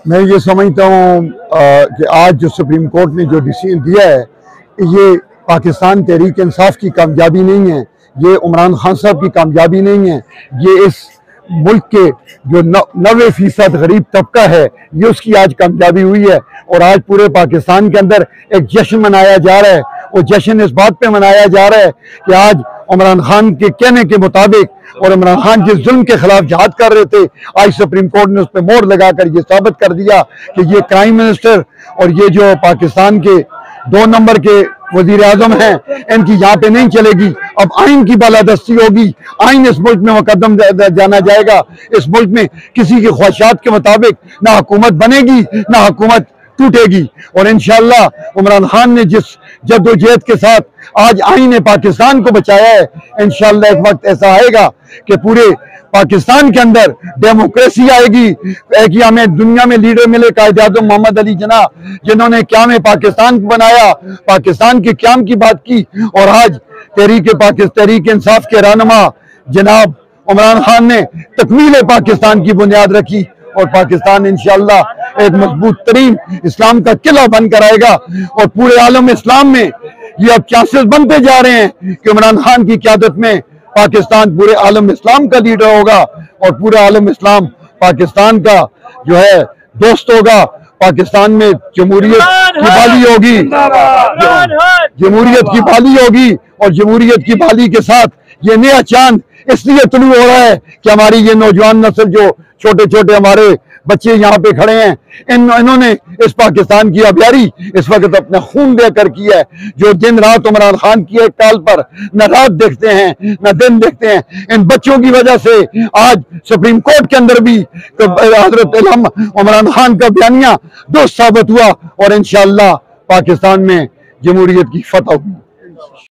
मैं ये समझता हूँ कि आज जो सुप्रीम कोर्ट ने जो डिसीजन दिया है, ये पाकिस्तान तहरीक इंसाफ की कामयाबी नहीं है, ये इमरान खान साहब की कामयाबी नहीं है, ये इस मुल्क के जो 90% गरीब तबका है, ये उसकी आज कामयाबी हुई है। और आज पूरे पाकिस्तान के अंदर एक जश्न मनाया जा रहा है। वो जश्न इस बात पे मनाया जा रहा है कि आज इमरान खान के कहने के मुताबिक, और इमरान खान जिस जुल्म के खिलाफ जहाद कर रहे थे, आज सुप्रीम कोर्ट ने उस पर मोहर लगाकर ये साबित कर दिया कि ये प्राइम मिनिस्टर और ये जो पाकिस्तान के 2 नंबर के वजीर आजम हैं, इनकी यहाँ पे नहीं चलेगी। अब आइन की बालादस्ती होगी, आइन इस मुल्क में मुकदम जाना जाएगा। इस मुल्क में किसी की ख्वाहिशात के मुताबिक ना हुकूमत बनेगी ना हुकूमत टूटेगी। और इंशाअल्लाह इमरान खान ने जिस जद्दोजहद के साथ आज आईने पाकिस्तान को बचाया है, इंशाअल्लाह एक वक्त ऐसा आएगा कि पूरे पाकिस्तान के अंदर डेमोक्रेसी आएगी। एक हमें दुनिया में लीडर मिले कायद-ए-आज़म मोहम्मद अली जिन्ना, जिन्होंने क़याम पाकिस्तान को बनाया, पाकिस्तान के क़याम की बात की। और आज तहरीक इंसाफ के रहनुमा जनाब इमरान खान ने तकमील पाकिस्तान की बुनियाद रखी और पाकिस्तान इंशाअल्लाह एक मजबूत तरीन इस्लाम का किला बनकर आएगा। और पूरे आलम इस्लाम में ये अब चांसेस बनते जा रहे हैं कि इमरान खान की क़यादत में पाकिस्तान पूरे आलम इस्लाम का लीडर होगा और पूरा आलम इस्लाम पाकिस्तान का जो है दोस्त होगा। पाकिस्तान में जमहूरियत की बहाली होगी, जमहूरियत की बहाली होगी। और जमहूरियत की बहाली के साथ ये नया चांद इसलिए तुलू हो रहा है कि हमारी ये नौजवान नस्ल, जो छोटे छोटे हमारे बच्चे यहाँ पे खड़े हैं, इन्होंने इस पाकिस्तान की आबियारी इस वक्त अपना खून देकर की है। जो दिन रात इमरान खान की एक टाल पर न रात देखते हैं न दिन देखते हैं, इन बच्चों की वजह से आज सुप्रीम कोर्ट के अंदर भी हजरत इमरान खान का बयानिया दुरुस्त साबित हुआ और इंशाअल्लाह पाकिस्तान में जमहूरियत की फतह हुई।